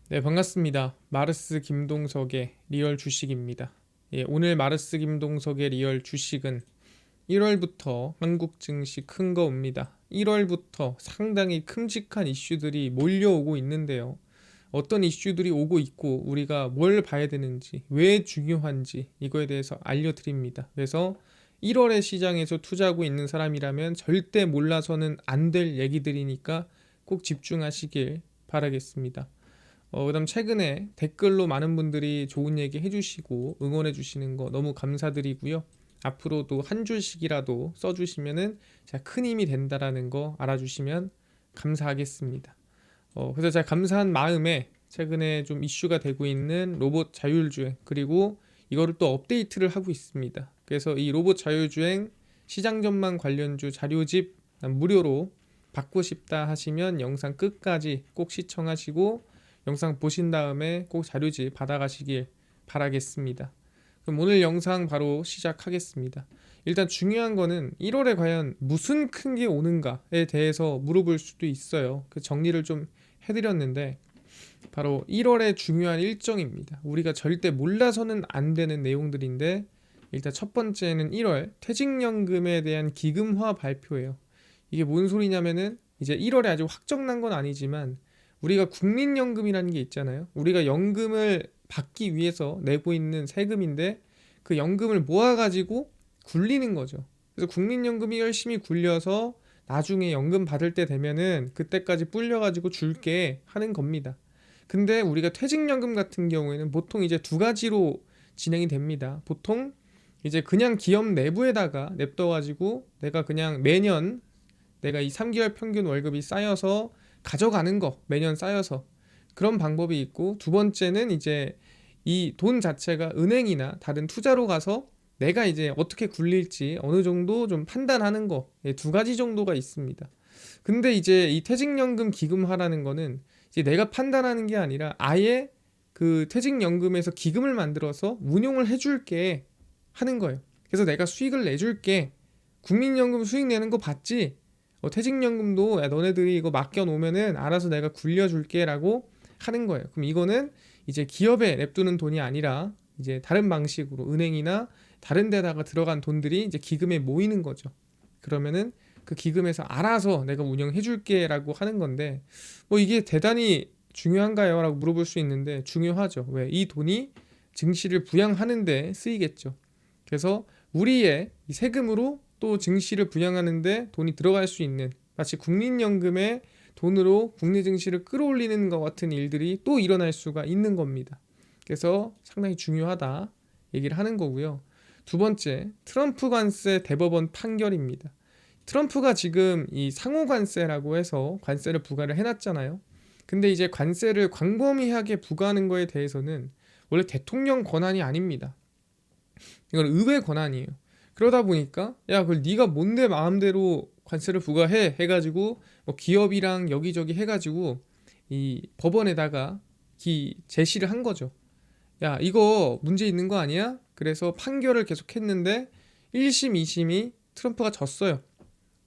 네, 반갑습니다. 마르스 김동석의 리얼 주식입니다. 예, 오늘 마르스 김동석의 리얼 주식은 1월부터 한국 증시 큰 거 옵니다. 1월부터 상당히 큼직한 이슈들이 몰려오고 있는데요. 어떤 이슈들이 오고 있고 우리가 뭘 봐야 되는지, 왜 중요한지 이거에 대해서 알려드립니다. 그래서 1월에 시장에서 투자하고 있는 사람이라면 절대 몰라서는 안 될 얘기들이니까 꼭 집중하시길 바라겠습니다. 그다음 최근에 댓글로 많은 분들이 좋은 얘기 해주시고 응원해 주시는 거 너무 감사드리고요. 앞으로도 한 줄씩이라도 써주시면은 제가 큰 힘이 된다라는 거 알아주시면 감사하겠습니다. 그래서 제가 감사한 마음에 최근에 좀 이슈가 되고 있는 로봇 자율주행 그리고 이거를 또 업데이트를 하고 있습니다. 그래서 이 로봇 자율주행 시장 전망 관련주 자료집 무료로 받고 싶다 하시면 영상 끝까지 꼭 시청하시고 영상 보신 다음에 꼭 자료집 받아가시길 바라겠습니다. 그럼 오늘 영상 바로 시작하겠습니다. 일단 중요한 거는 1월에 과연 무슨 큰 게 오는가에 대해서 물어볼 수도 있어요. 그 정리를 좀 해드렸는데 바로 1월의 중요한 일정입니다. 우리가 절대 몰라서는 안 되는 내용들인데 일단 첫 번째는 1월 퇴직연금에 대한 기금화 발표예요. 이게 뭔 소리냐면은 이제 1월에 아직 확정난 건 아니지만 우리가 국민연금이라는 게 있잖아요. 우리가 연금을 받기 위해서 내고 있는 세금인데 그 연금을 모아가지고 굴리는 거죠. 그래서 국민연금이 열심히 굴려서 나중에 연금 받을 때 되면은 그때까지 불려가지고 줄게 하는 겁니다. 근데 우리가 퇴직연금 같은 경우에는 보통 이제 두 가지로 진행이 됩니다. 보통 이제 그냥 기업 내부에다가 냅둬가지고 내가 그냥 매년 내가 이 3개월 평균 월급이 쌓여서 가져가는 거 매년 쌓여서 그런 방법이 있고 두 번째는 이제 이 돈 자체가 은행이나 다른 투자로 가서 내가 이제 어떻게 굴릴지 어느 정도 좀 판단하는 거 두 가지 정도가 있습니다. 근데 이제 이 퇴직연금 기금화라는 거는 이제 내가 판단하는 게 아니라 아예 그 퇴직연금에서 기금을 만들어서 운용을 해줄게 하는 거예요. 그래서 내가 수익을 내줄게. 국민연금 수익 내는 거 봤지? 퇴직연금도 야, 너네들이 이거 맡겨놓으면은 알아서 내가 굴려줄게라고 하는 거예요. 그럼 이거는 이제 기업에 냅두는 돈이 아니라 이제 다른 방식으로 은행이나 다른 데다가 들어간 돈들이 이제 기금에 모이는 거죠. 그러면은 그 기금에서 알아서 내가 운영해줄게라고 하는 건데 뭐 이게 대단히 중요한가요? 라고 물어볼 수 있는데 중요하죠. 왜? 이 돈이 증시를 부양하는데 쓰이겠죠. 그래서 우리의 이 세금으로 또 증시를 부양하는데 돈이 들어갈 수 있는 마치 국민연금의 돈으로 국내 증시를 끌어올리는 것 같은 일들이 또 일어날 수가 있는 겁니다. 그래서 상당히 중요하다 얘기를 하는 거고요. 두 번째, 트럼프 관세 대법원 판결입니다. 트럼프가 지금 이 상호 관세라고 해서 관세를 부과를 해놨잖아요. 근데 이제 관세를 광범위하게 부과하는 거에 대해서는 원래 대통령 권한이 아닙니다. 이건 의회 권한이에요. 그러다 보니까 야 그걸 네가 뭔데 마음대로 관세를 부과해 해가지고 뭐 기업이랑 여기저기 해가지고 이 법원에다가 제시를 한 거죠. 야 이거 문제 있는 거 아니야? 그래서 판결을 계속 했는데 1심, 2심이 트럼프가 졌어요.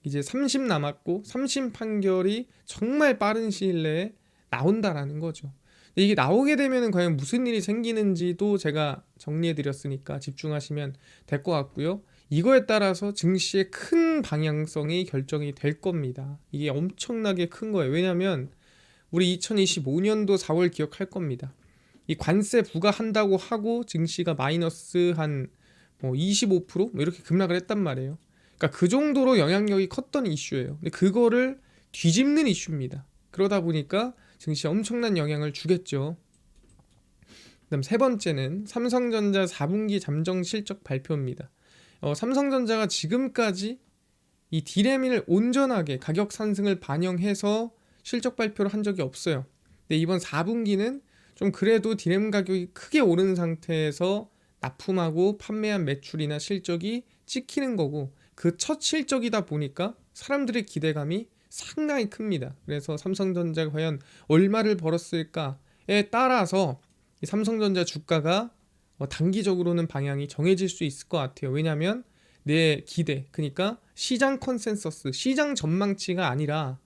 이제 3심 남았고 3심 판결이 정말 빠른 시일 내에 나온다라는 거죠. 근데 이게 나오게 되면은 과연 무슨 일이 생기는지도 제가 정리해 드렸으니까 집중하시면 될 것 같고요. 이거에 따라서 증시의 큰 방향성이 결정이 될 겁니다. 이게 엄청나게 큰 거예요. 왜냐면 우리 2025년도 4월 기억할 겁니다. 이 관세 부과한다고 하고 증시가 마이너스 한 뭐 25%? 뭐 이렇게 급락을 했단 말이에요. 그러니까 그 정도로 영향력이 컸던 이슈예요. 근데 그거를 뒤집는 이슈입니다. 그러다 보니까 증시에 엄청난 영향을 주겠죠. 그다음 세 번째는 삼성전자 4분기 잠정 실적 발표입니다. 삼성전자가 지금까지 이 디램을 온전하게 가격 상승을 반영해서 실적 발표를 한 적이 없어요. 근데 이번 4분기는 좀 그래도 디램 가격이 크게 오른 상태에서 납품하고 판매한 매출이나 실적이 찍히는 거고 그 첫 실적이다 보니까 사람들의 기대감이 상당히 큽니다. 그래서 삼성전자가 과연 얼마를 벌었을까에 따라서 이 삼성전자 주가가 단기적으로는 방향이 정해질 수 있을 것 같아요. 왜냐하면 내 기대, 그러니까 시장 컨센서스, 시장 전망치가 아니라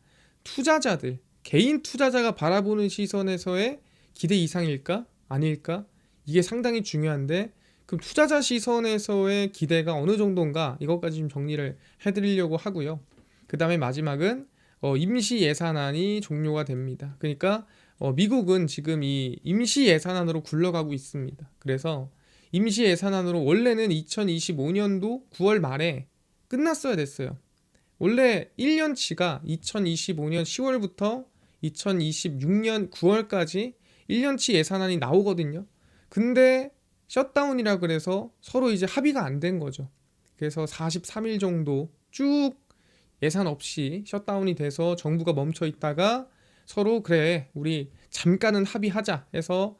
투자자들, 개인 투자자가 바라보는 시선에서의 기대 이상일까? 아닐까? 이게 상당히 중요한데 그럼 투자자 시선에서의 기대가 어느 정도인가? 이것까지 좀 정리를 해드리려고 하고요. 그 다음에 마지막은 임시 예산안이 종료가 됩니다. 그러니까 미국은 지금 이 임시 예산안으로 굴러가고 있습니다. 그래서 임시 예산안으로 원래는 2025년도 9월 말에 끝났어야 됐어요. 원래 1년치가 2025년 10월부터 2026년 9월까지 1년치 예산안이 나오거든요. 근데 셧다운이라 그래서 서로 이제 합의가 안 된 거죠. 그래서 43일 정도 쭉 예산 없이 셧다운이 돼서 정부가 멈춰 있다가 서로 그래 우리 잠깐은 합의하자 해서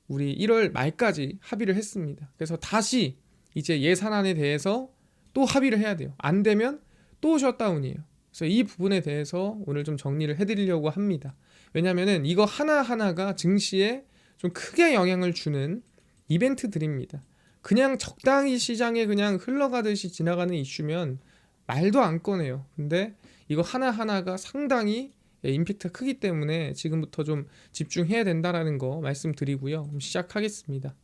우리 1월 말까지 합의를 했습니다. 그래서 다시 이제 예산안에 대해서 또 합의를 해야 돼요. 안 되면 또 셧다운이에요. 그래서 이 부분에 대해서 오늘 좀 정리를 해드리려고 합니다. 왜냐면은 이거 하나하나가 증시에 좀 크게 영향을 주는 이벤트들입니다. 그냥 적당히 시장에 그냥 흘러가듯이 지나가는 이슈면 말도 안 꺼내요. 근데 이거 하나하나가 상당히 임팩트가 크기 때문에 지금부터 좀 집중해야 된다라는 거 말씀드리고요. 그럼 시작하겠습니다.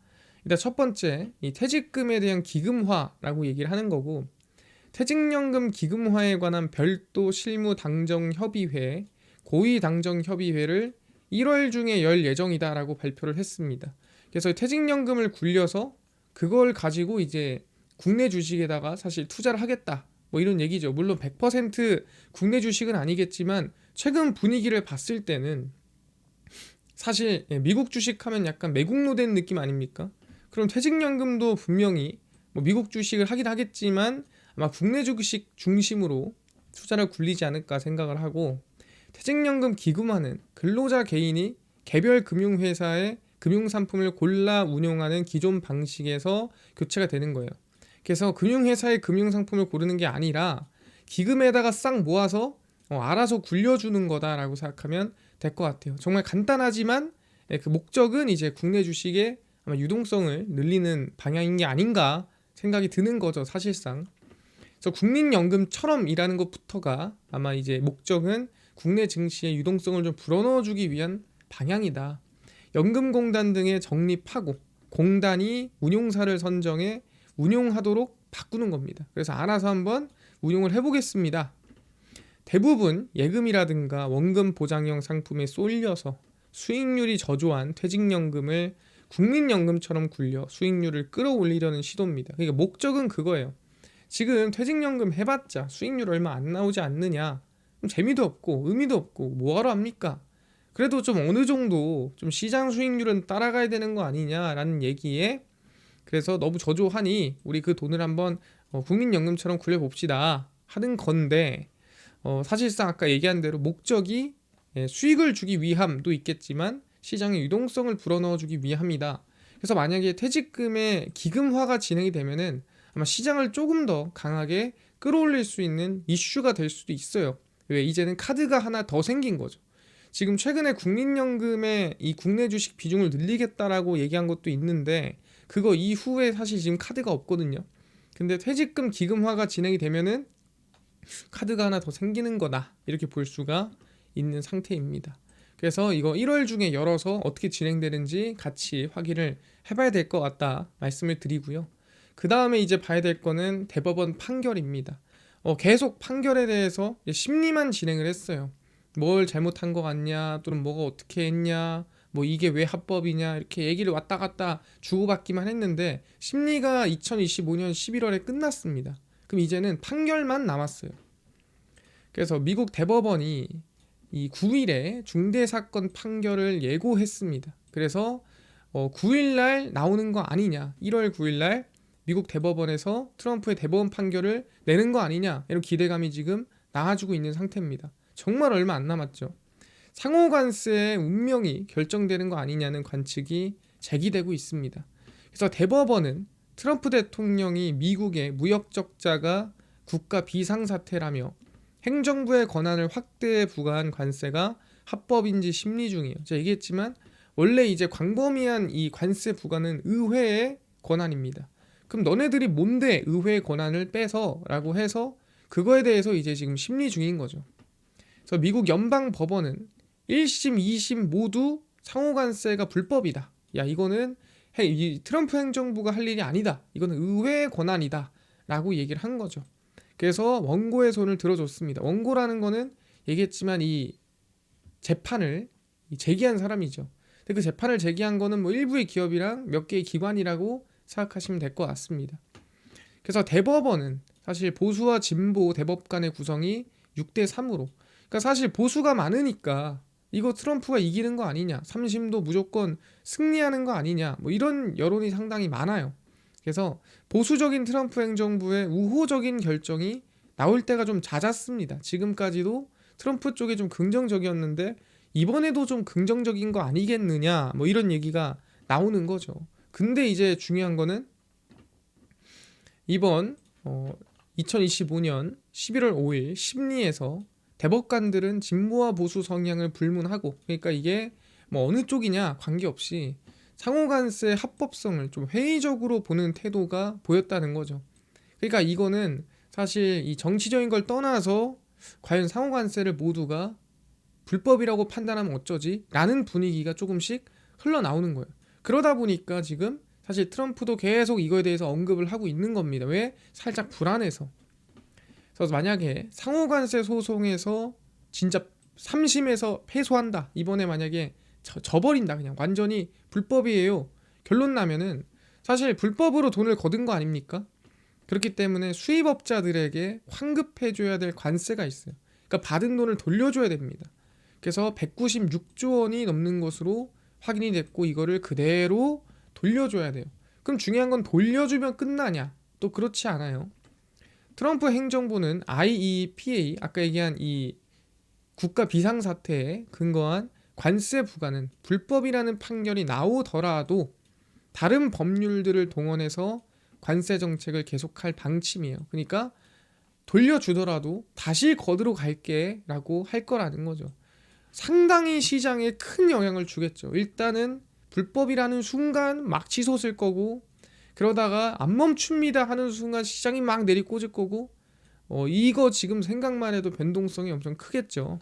일단 첫 번째, 이 퇴직금에 대한 기금화라고 얘기를 하는 거고, 퇴직연금 기금화에 관한 별도 실무 당정 협의회, 고위 당정 협의회를 1월 중에 열 예정이다라고 발표를 했습니다. 그래서 퇴직연금을 굴려서 그걸 가지고 이제 국내 주식에다가 사실 투자를 하겠다. 뭐 이런 얘기죠. 물론 100% 국내 주식은 아니겠지만 최근 분위기를 봤을 때는 사실 미국 주식하면 약간 매국노된 느낌 아닙니까? 그럼 퇴직연금도 분명히 뭐 미국 주식을 하긴 하겠지만 아마 국내 주식 중심으로 투자를 굴리지 않을까 생각을 하고, 퇴직연금 기금화는 근로자 개인이 개별 금융회사의 금융상품을 골라 운용하는 기존 방식에서 교체가 되는 거예요. 그래서 금융회사의 금융상품을 고르는 게 아니라 기금에다가 싹 모아서 알아서 굴려주는 거다라고 생각하면 될 것 같아요. 정말 간단하지만 그 목적은 이제 국내 주식의 아마 유동성을 늘리는 방향인 게 아닌가 생각이 드는 거죠, 사실상. 그래서 국민연금처럼이라는 것부터가 아마 이제 목적은 국내 증시의 유동성을 좀 불어넣어주기 위한 방향이다. 연금공단 등에 적립하고 공단이 운용사를 선정해 운용하도록 바꾸는 겁니다. 그래서 알아서 한번 운용을 해보겠습니다. 대부분 예금이라든가 원금 보장형 상품에 쏠려서 수익률이 저조한 퇴직연금을 국민연금처럼 굴려 수익률을 끌어올리려는 시도입니다. 그러니까 목적은 그거예요. 지금 퇴직연금 해봤자 수익률 얼마 안 나오지 않느냐, 재미도 없고 의미도 없고 뭐하러 합니까? 그래도 좀 어느 정도 좀 시장 수익률은 따라가야 되는 거 아니냐라는 얘기에, 그래서 너무 저조하니 우리 그 돈을 한번 국민연금처럼 굴려봅시다 하는 건데, 사실상 아까 얘기한 대로 목적이 수익을 주기 위함도 있겠지만 시장의 유동성을 불어넣어주기 위함이다. 그래서 만약에 퇴직금의 기금화가 진행이 되면은 아마 시장을 조금 더 강하게 끌어올릴 수 있는 이슈가 될 수도 있어요. 왜? 이제는 카드가 하나 더 생긴 거죠. 지금 최근에 국민연금의 이 국내 주식 비중을 늘리겠다라고 얘기한 것도 있는데 그거 이후에 사실 지금 카드가 없거든요. 근데 퇴직금 기금화가 진행이 되면은 카드가 하나 더 생기는 거다, 이렇게 볼 수가 있는 상태입니다. 그래서 이거 1월 중에 열어서 어떻게 진행되는지 같이 확인을 해봐야 될 것 같다 말씀을 드리고요. 그 다음에 이제 봐야 될 거는 대법원 판결입니다. 계속 판결에 대해서 심리만 진행을 했어요. 뭘 잘못한 거 같냐, 또는 뭐가 어떻게 했냐, 뭐 이게 왜 합법이냐, 이렇게 얘기를 왔다 갔다 주고받기만 했는데 심리가 2025년 11월에 끝났습니다. 그럼 이제는 판결만 남았어요. 그래서 미국 대법원이 이 9일에 중대사건 판결을 예고했습니다. 그래서 9일날 나오는 거 아니냐, 1월 9일날 미국 대법원에서 트럼프의 대법원 판결을 내는 거 아니냐, 이런 기대감이 지금 나아지고 있는 상태입니다. 정말 얼마 안 남았죠. 상호관세의 운명이 결정되는 거 아니냐는 관측이 제기되고 있습니다. 그래서 대법원은 트럼프 대통령이 미국의 무역 적자가 국가 비상사태라며 행정부의 권한을 확대해 부과한 관세가 합법인지 심리 중이에요. 제가 얘기했지만 원래 이제 광범위한 이 관세 부과는 의회의 권한입니다. 그럼 너네들이 뭔데 의회의 권한을 빼서 라고 해서 그거에 대해서 이제 지금 심리 중인 거죠. 그래서 미국 연방 법원은 1심, 2심 모두 상호관세가 불법이다. 야, 이거는 이 트럼프 행정부가 할 일이 아니다. 이거는 의회의 권한이다. 라고 얘기를 한 거죠. 그래서 원고의 손을 들어줬습니다. 원고라는 거는 얘기했지만 이 재판을 제기한 사람이죠. 근데 그 재판을 제기한 거는 뭐 일부의 기업이랑 몇 개의 기관이라고 생각하시면 될 것 같습니다. 그래서 대법원은 사실 보수와 진보 대법 간의 구성이 6대 3으로, 그러니까 사실 보수가 많으니까 이거 트럼프가 이기는 거 아니냐, 3심도 무조건 승리하는 거 아니냐, 뭐 이런 여론이 상당히 많아요. 그래서 보수적인 트럼프 행정부의 우호적인 결정이 나올 때가 좀 잦았습니다. 지금까지도 트럼프 쪽이 좀 긍정적이었는데 이번에도 좀 긍정적인 거 아니겠느냐, 뭐 이런 얘기가 나오는 거죠. 근데 이제 중요한 거는 이번 2025년 11월 5일 심리에서 대법관들은 진보와 보수 성향을 불문하고, 그러니까 이게 뭐 어느 쪽이냐 관계없이 상호간세 합법성을 좀 회의적으로 보는 태도가 보였다는 거죠. 그러니까 이거는 사실 이 정치적인 걸 떠나서 과연 상호간세를 모두가 불법이라고 판단하면 어쩌지? 라는 분위기가 조금씩 흘러나오는 거예요. 그러다 보니까 지금 사실 트럼프도 계속 이거에 대해서 언급을 하고 있는 겁니다. 왜? 살짝 불안해서. 그래서 만약에 상호관세 소송에서 진짜 3심에서 패소한다, 이번에 만약에 져버린다, 그냥 완전히 불법이에요, 결론 나면은 사실 불법으로 돈을 거둔 거 아닙니까? 그렇기 때문에 수입업자들에게 환급해줘야 될 관세가 있어요. 그러니까 받은 돈을 돌려줘야 됩니다. 그래서 196조 원이 넘는 것으로 확인이 됐고 이거를 그대로 돌려줘야 돼요. 그럼 중요한 건 돌려주면 끝나냐? 또 그렇지 않아요. 트럼프 행정부는 IEEPA, 아까 얘기한 이 국가 비상사태에 근거한 관세 부과는 불법이라는 판결이 나오더라도 다른 법률들을 동원해서 관세 정책을 계속할 방침이에요. 그러니까 돌려주더라도 다시 거들어 갈게 라고 할 거라는 거죠. 상당히 시장에 큰 영향을 주겠죠. 일단은 불법이라는 순간 막 치솟을 거고, 그러다가 안 멈춥니다 하는 순간 시장이 막 내리꽂을 거고, 이거 지금 생각만 해도 변동성이 엄청 크겠죠.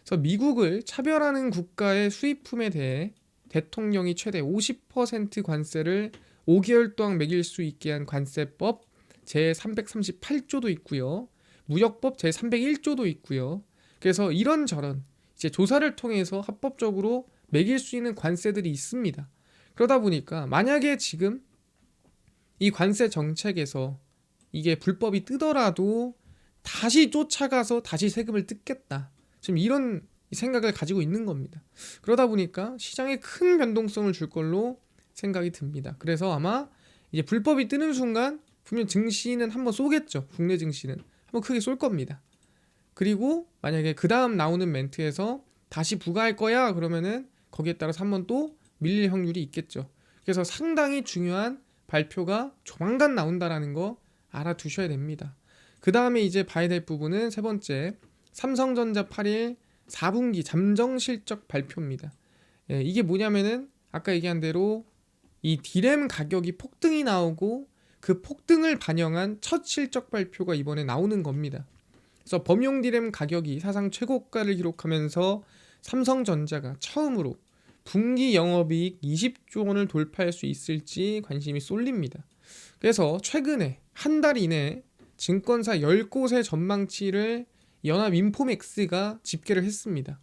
그래서 미국을 차별하는 국가의 수입품에 대해 대통령이 최대 50% 관세를 5개월 동안 매길 수 있게 한 관세법 제338조도 있고요. 무역법 제301조도 있고요. 그래서 이런저런 이제 조사를 통해서 합법적으로 매길 수 있는 관세들이 있습니다. 그러다 보니까 만약에 지금 이 관세 정책에서 이게 불법이 뜨더라도 다시 쫓아가서 다시 세금을 뜯겠다, 지금 이런 생각을 가지고 있는 겁니다. 그러다 보니까 시장에 큰 변동성을 줄 걸로 생각이 듭니다. 그래서 아마 이제 불법이 뜨는 순간 분명 증시는 한번 쏘겠죠. 국내 증시는 한번 크게 쏠 겁니다. 그리고 만약에 그 다음 나오는 멘트에서 다시 부과할 거야 그러면은 거기에 따라서 한번 또 밀릴 확률이 있겠죠. 그래서 상당히 중요한 발표가 조만간 나온다라는 거 알아두셔야 됩니다. 그 다음에 이제 봐야 될 부분은 세 번째, 삼성전자 8일 4분기 잠정 실적 발표입니다. 이게 뭐냐면은 아까 얘기한 대로 이 디램 가격이 폭등이 나오고 그 폭등을 반영한 첫 실적 발표가 이번에 나오는 겁니다. 그래서 범용 디램 가격이 사상 최고가를 기록하면서 삼성전자가 처음으로 분기 영업이익 20조 원을 돌파할 수 있을지 관심이 쏠립니다. 그래서 최근에 한 달 이내에 증권사 10곳의 전망치를 연합인포맥스가 집계를 했습니다.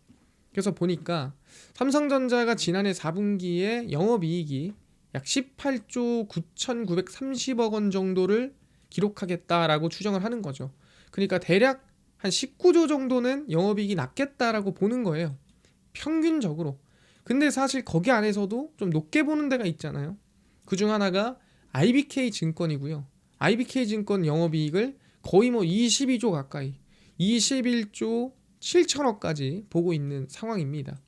그래서 보니까 삼성전자가 지난해 4분기에 영업이익이 약 18조 9,930억 원 정도를 기록하겠다라고 추정을 하는 거죠. 그러니까 대략 한 19조 정도는 영업이익이 낮겠다라고 보는 거예요, 평균적으로. 근데 사실 거기 안에서도 좀 높게 보는 데가 있잖아요. 그중 하나가 IBK 증권이고요. IBK 증권 영업이익을 거의 뭐 22조 가까이 21조 7천억까지 보고 있는 상황입니다.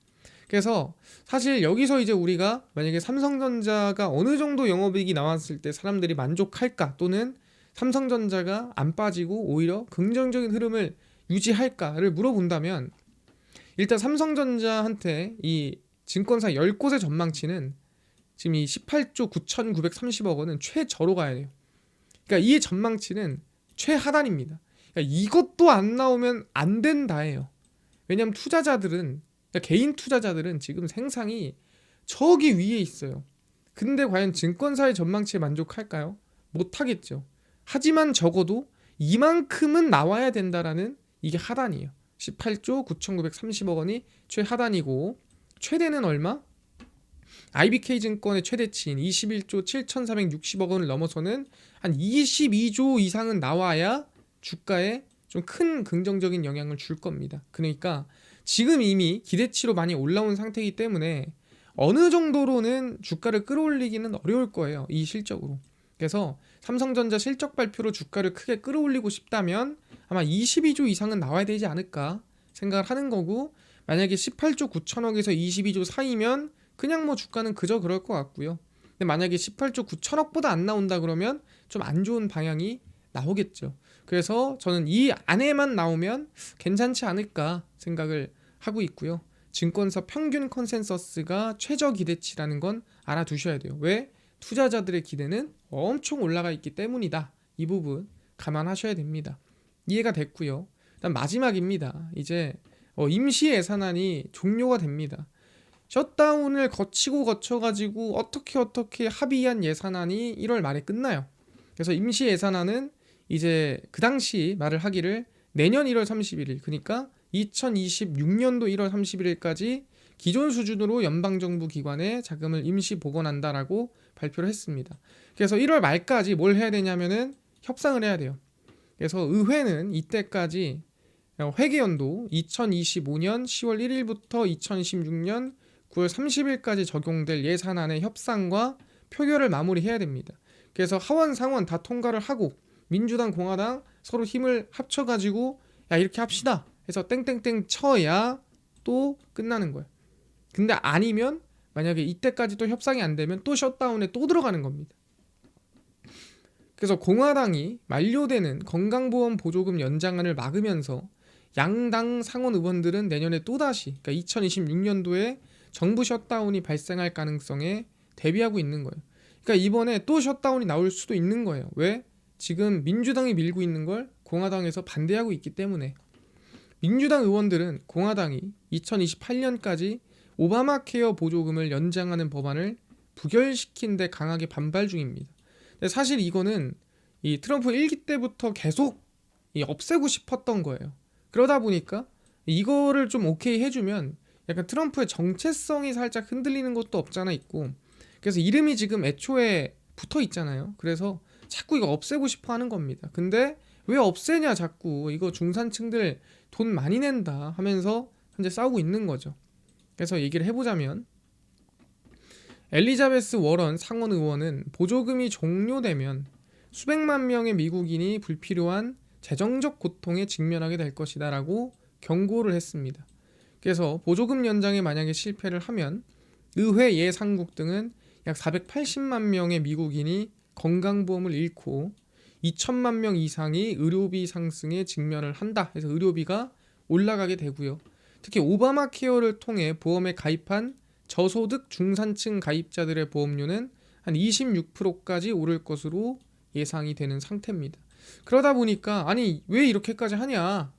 그래서 사실 여기서 이제 우리가 만약에 삼성전자가 어느 정도 영업이익이 나왔을 때 사람들이 만족할까, 또는 삼성전자가 안 빠지고 오히려 긍정적인 흐름을 유지할까를 물어본다면, 일단 삼성전자한테 이 증권사 10곳의 전망치는 지금 이 18조 9,930억 원은 최저로 가야 돼요. 그러니까 이 전망치는 최하단입니다. 그러니까 이것도 안 나오면 안 된다예요. 왜냐하면 투자자들은 그러니까 개인 투자자들은 지금 생상이 저기 위에 있어요. 근데 과연 증권사의 전망치에 만족할까요? 못하겠죠. 하지만 적어도 이만큼은 나와야 된다라는 이게 하단이에요. 18조 9,930억 원이 최하단이고 최대는 얼마? IBK증권의 최대치인 21조 7,460억 원을 넘어서는 한 22조 이상은 나와야 주가에 좀 큰 긍정적인 영향을 줄 겁니다. 그러니까 지금 이미 기대치로 많이 올라온 상태이기 때문에 어느 정도로는 주가를 끌어올리기는 어려울 거예요. 이 실적으로. 그래서 삼성전자 실적 발표로 주가를 크게 끌어올리고 싶다면 아마 22조 이상은 나와야 되지 않을까 생각을 하는 거고, 만약에 18조 9천억에서 22조 사이면 그냥 뭐 주가는 그저 그럴 것 같고요. 근데 만약에 18조 9천억보다 안 나온다 그러면 좀 안 좋은 방향이 나오겠죠. 그래서 저는 이 안에만 나오면 괜찮지 않을까 생각을 하고 있고요. 증권사 평균 컨센서스가 최저 기대치라는 건 알아두셔야 돼요. 왜? 투자자들의 기대는 엄청 올라가 있기 때문이다. 이 부분 감안하셔야 됩니다. 이해가 됐고요. 일단 마지막입니다. 이제 임시 예산안이 종료가 됩니다. 셧다운을 거쳐가지고 어떻게 합의한 예산안이 1월 말에 끝나요. 그래서 임시 예산안은 이제 그 당시 말을 하기를 내년 1월 31일, 그러니까 2026년도 1월 31일까지 기존 수준으로 연방정부 기관에 자금을 임시 복원한다라고 발표를 했습니다. 그래서 1월 말까지 뭘 해야 되냐면은 협상을 해야 돼요. 그래서 의회는 이때까지 회계연도 2025년 10월 1일부터 2026년 9월 30일까지 적용될 예산안의 협상과 표결을 마무리해야 됩니다. 그래서 하원 상원 다 통과를 하고 민주당 공화당 서로 힘을 합쳐가지고 야 이렇게 합시다 해서 땡땡땡 쳐야 또 끝나는 거예요. 근데 아니면 만약에 이때까지 또 협상이 안 되면 또 셧다운에 또 들어가는 겁니다. 그래서 공화당이 만료되는 건강보험 보조금 연장안을 막으면서 양당 상원 의원들은 내년에 또다시, 그러니까 2026년도에 정부 셧다운이 발생할 가능성에 대비하고 있는 거예요. 그러니까 이번에 또 셧다운이 나올 수도 있는 거예요. 왜? 지금 민주당이 밀고 있는 걸 공화당에서 반대하고 있기 때문에. 민주당 의원들은 공화당이 2028년까지 오바마 케어 보조금을 연장하는 법안을 부결시킨 데 강하게 반발 중입니다. 근데 사실 이거는 이 트럼프 1기 때부터 계속 없애고 싶었던 거예요. 그러다 보니까 이거를 좀 오케이 해주면 약간 트럼프의 정체성이 살짝 흔들리는 것도 없잖아 있고, 그래서 이름이 지금 애초에 붙어 있잖아요. 그래서 자꾸 이거 없애고 싶어 하는 겁니다. 근데 왜 없애냐 자꾸, 이거 중산층들 돈 많이 낸다 하면서 현재 싸우고 있는 거죠. 그래서 얘기를 해보자면 엘리자베스 워런 상원 의원은 보조금이 종료되면 수백만 명의 미국인이 불필요한 재정적 고통에 직면하게 될 것이다 라고 경고를 했습니다. 그래서 보조금 연장에 만약에 실패를 하면 의회 예상국 등은 약 480만 명의 미국인이 건강보험을 잃고 2천만 명 이상이 의료비 상승에 직면을 한다 해서 의료비가 올라가게 되고요. 특히 오바마 케어를 통해 보험에 가입한 저소득 중산층 가입자들의 보험료는 한 26%까지 오를 것으로 예상이 되는 상태입니다. 그러다 보니까 아니 왜 이렇게까지 하냐,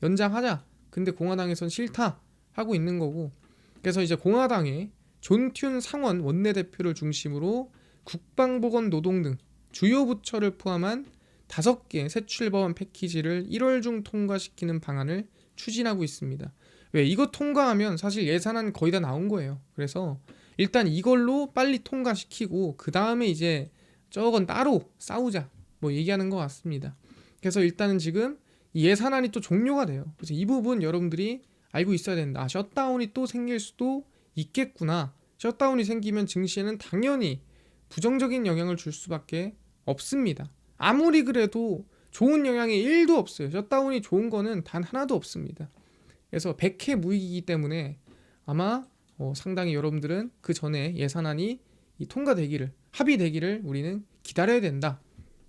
연장하자. 근데 공화당에선 싫다 하고 있는 거고, 그래서 이제 공화당의 존 튠 상원 원내대표를 중심으로 국방보건 노동 등 주요 부처를 포함한 5개 세출법안 패키지를 1월 중 통과시키는 방안을 추진하고 있습니다. 왜? 이거 통과하면 사실 예산안 거의 다 나온 거예요. 그래서 일단 이걸로 빨리 통과시키고 그 다음에 이제 저건 따로 싸우자 뭐 얘기하는 것 같습니다. 그래서 일단은 지금 이 예산안이 또 종료가 돼요. 그래서 이 부분 여러분들이 알고 있어야 된다. 셧다운이 또 생길 수도 있겠구나. 셧다운이 생기면 증시에는 당연히 부정적인 영향을 줄 수밖에 없습니다. 아무리 그래도 좋은 영향이 1도 없어요. 셧다운이 좋은 거는 단 하나도 없습니다. 그래서 백해 무익이기 때문에 아마 상당히 여러분들은 그 전에 예산안이 통과되기를, 합의되기를 우리는 기다려야 된다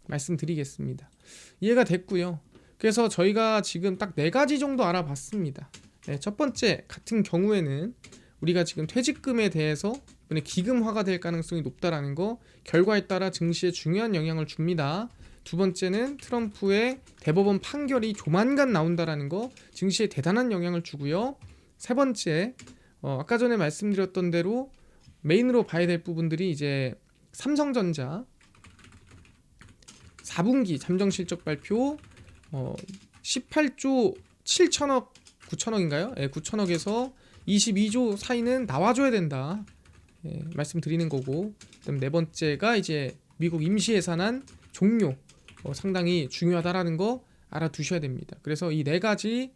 말씀드리겠습니다. 이해가 됐고요. 그래서 저희가 지금 딱 4가지 정도 알아봤습니다. 네, 첫 번째 같은 경우에는 우리가 지금 퇴직금에 대해서 이번에 기금화가 될 가능성이 높다라는 거, 결과에 따라 증시에 중요한 영향을 줍니다. 두 번째는 트럼프의 대법원 판결이 조만간 나온다라는 거, 증시에 대단한 영향을 주고요. 세 번째, 아까 전에 말씀드렸던 대로 메인으로 봐야 될 부분들이 이제 삼성전자 4분기 잠정 실적 발표 18조 7천억 9천억인가요? 예, 9천억에서 22조 사이는 나와줘야 된다. 예, 말씀드리는 거고, 그다음 네 번째가 이제 미국 임시 예산안 종료 상당히 중요하다라는 거 알아두셔야 됩니다. 그래서 이 네 가지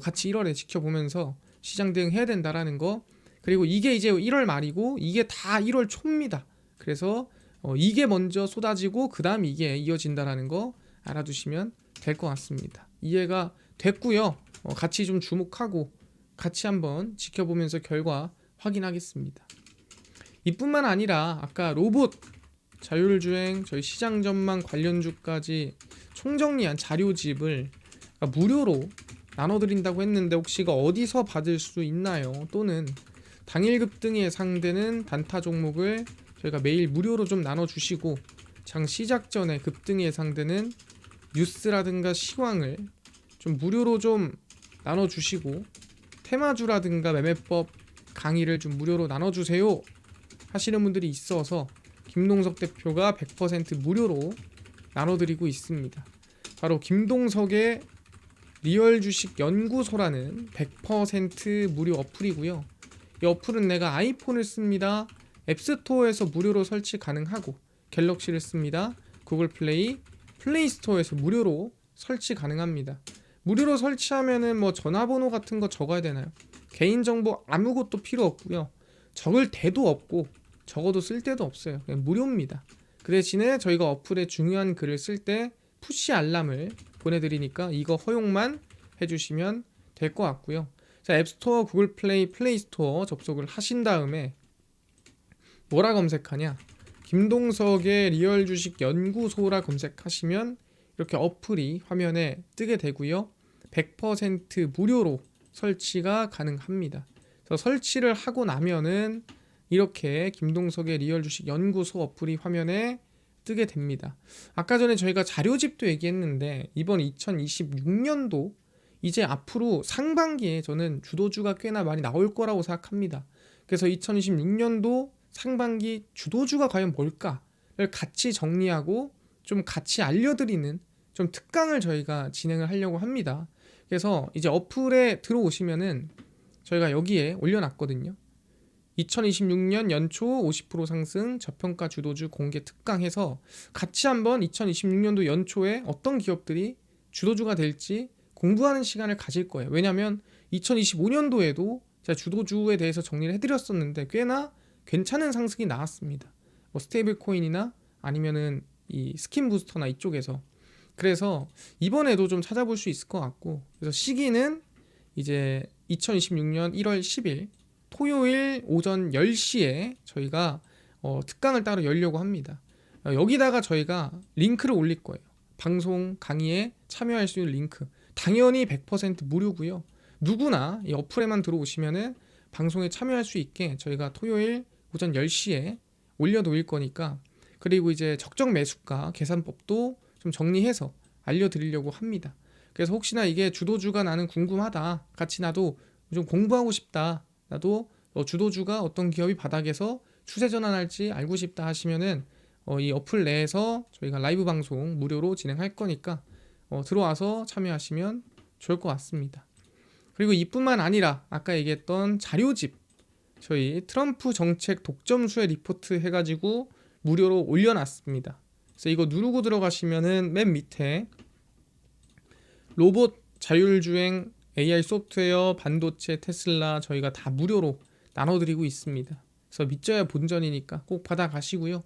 같이 1월에 지켜보면서 시장 대응해야 된다라는 거. 그리고 이게 이제 1월 말이고 이게 다 1월 초입니다. 그래서 이게 먼저 쏟아지고 그 다음 이게 이어진다라는 거 알아두시면 될 것 같습니다. 이해가 됐고요. 같이 좀 주목하고 같이 한번 지켜보면서 결과 확인하겠습니다. 이뿐만 아니라 아까 로봇, 자율주행, 저희 시장 전망 관련주까지 총정리한 자료집을 무료로 나눠드린다고 했는데 혹시 이거 어디서 받을 수 있나요? 또는 당일 급등에 예상되는 단타 종목을 저희가 매일 무료로 좀 나눠주시고 장 시작 전에 급등이 예상되는 뉴스라든가 시황을 좀 무료로 좀 나눠주시고 테마주라든가 매매법 강의를 좀 무료로 나눠주세요 하시는 분들이 있어서 김동석 대표가 100% 무료로 나눠드리고 있습니다. 바로 김동석의 리얼 주식 연구소라는 100% 무료 어플이고요. 이 어플은 내가 아이폰을 씁니다. 앱스토어에서 무료로 설치 가능하고 갤럭시를 씁니다. 구글 플레이, 플레이스토어에서 무료로 설치 가능합니다. 무료로 설치하면은 뭐 전화번호 같은 거 적어야 되나요? 개인정보 아무것도 필요 없고요. 적을 데도 없고 적어도 쓸 데도 없어요. 그냥 무료입니다. 그 대신에 저희가 어플에 중요한 글을 쓸 때 푸시 알람을 보내드리니까 이거 허용만 해주시면 될 것 같고요. 자, 앱스토어, 구글 플레이, 플레이스토어 접속을 하신 다음에 뭐라 검색하냐? 김동석의 리얼 주식 연구소라 검색하시면 이렇게 어플이 화면에 뜨게 되고요. 100% 무료로 설치가 가능합니다. 그래서 설치를 하고 나면은 이렇게 김동석의 리얼 주식 연구소 어플이 화면에 뜨게 됩니다. 아까 전에 저희가 자료집도 얘기했는데 이번 2026년도 이제 앞으로 상반기에 저는 주도주가 꽤나 많이 나올 거라고 생각합니다. 그래서 2026년도 상반기 주도주가 과연 뭘까를 같이 정리하고 좀 같이 알려드리는 좀 특강을 저희가 진행을 하려고 합니다. 그래서 이제 어플에 들어오시면은 저희가 여기에 올려놨거든요. 2026년 연초 50% 상승 저평가 주도주 공개 특강 해서 같이 한번 2026년도 연초에 어떤 기업들이 주도주가 될지 공부하는 시간을 가질 거예요. 왜냐하면 2025년도에도 제가 주도주에 대해서 정리를 해드렸었는데 꽤나 괜찮은 상승이 나왔습니다. 뭐 스테이블 코인이나 아니면은 이 스킨 부스터나 이쪽에서. 그래서 이번에도 좀 찾아볼 수 있을 것 같고, 그래서 시기는 이제 2026년 1월 10일 토요일 오전 10시에 저희가 특강을 따로 열려고 합니다. 여기다가 저희가 링크를 올릴 거예요. 방송 강의에 참여할 수 있는 링크. 당연히 100% 무료고요. 누구나 이 어플에만 들어오시면은 방송에 참여할 수 있게 저희가 토요일 오전 10시에 올려놓을 거니까, 그리고 이제 적정 매수가 계산법도 좀 정리해서 알려드리려고 합니다. 그래서 혹시나 이게 주도주가 나는 궁금하다, 같이 나도 좀 공부하고 싶다, 나도 주도주가 어떤 기업이 바닥에서 추세 전환할지 알고 싶다 하시면은 이 어플 내에서 저희가 라이브 방송 무료로 진행할 거니까 들어와서 참여하시면 좋을 것 같습니다. 그리고 이뿐만 아니라 아까 얘기했던 자료집, 저희 트럼프 정책 독점수의 리포트 해가지고 무료로 올려놨습니다. 그래서 이거 누르고 들어가시면은 맨 밑에 로봇, 자율주행, AI 소프트웨어, 반도체, 테슬라 저희가 다 무료로 나눠드리고 있습니다. 그래서 믿져야 본전이니까 꼭 받아가시고요.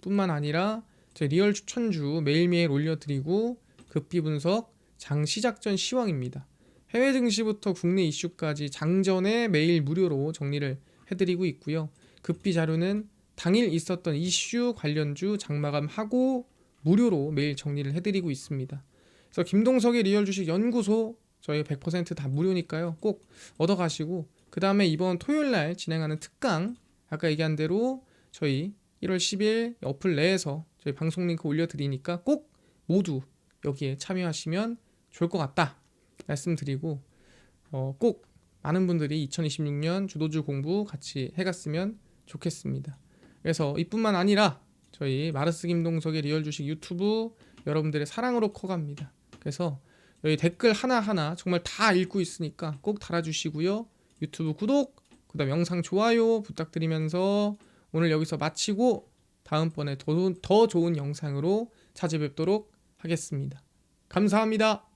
뿐만 아니라 저희 리얼 추천주 매일매일 올려드리고 급비 분석, 장 시작 전 시황입니다. 해외 증시부터 국내 이슈까지 장전에 매일 무료로 정리를 해드리고 있고요. 급비 자료는 당일 있었던 이슈 관련주 장마감하고 무료로 매일 정리를 해드리고 있습니다. 그래서 김동석의 리얼 주식 연구소 저희 100%다 무료니까요. 꼭 얻어가시고, 그 다음에 이번 토요일날 진행하는 특강 아까 얘기한 대로 저희 1월 10일 어플 내에서 저희 방송 링크 올려드리니까 꼭 모두 여기에 참여하시면 좋을 것 같다 말씀드리고 꼭 많은 분들이 2026년 주도주 공부 같이 해갔으면 좋겠습니다. 그래서 이뿐만 아니라 저희 마르스 김동석의 리얼 주식 유튜브 여러분들의 사랑으로 커갑니다. 그래서 여기 댓글 하나하나 정말 다 읽고 있으니까 꼭 달아주시고요. 유튜브 구독, 그다음 영상 좋아요 부탁드리면서 오늘 여기서 마치고 다음번에 더 좋은 영상으로 찾아뵙도록 하겠습니다. 감사합니다.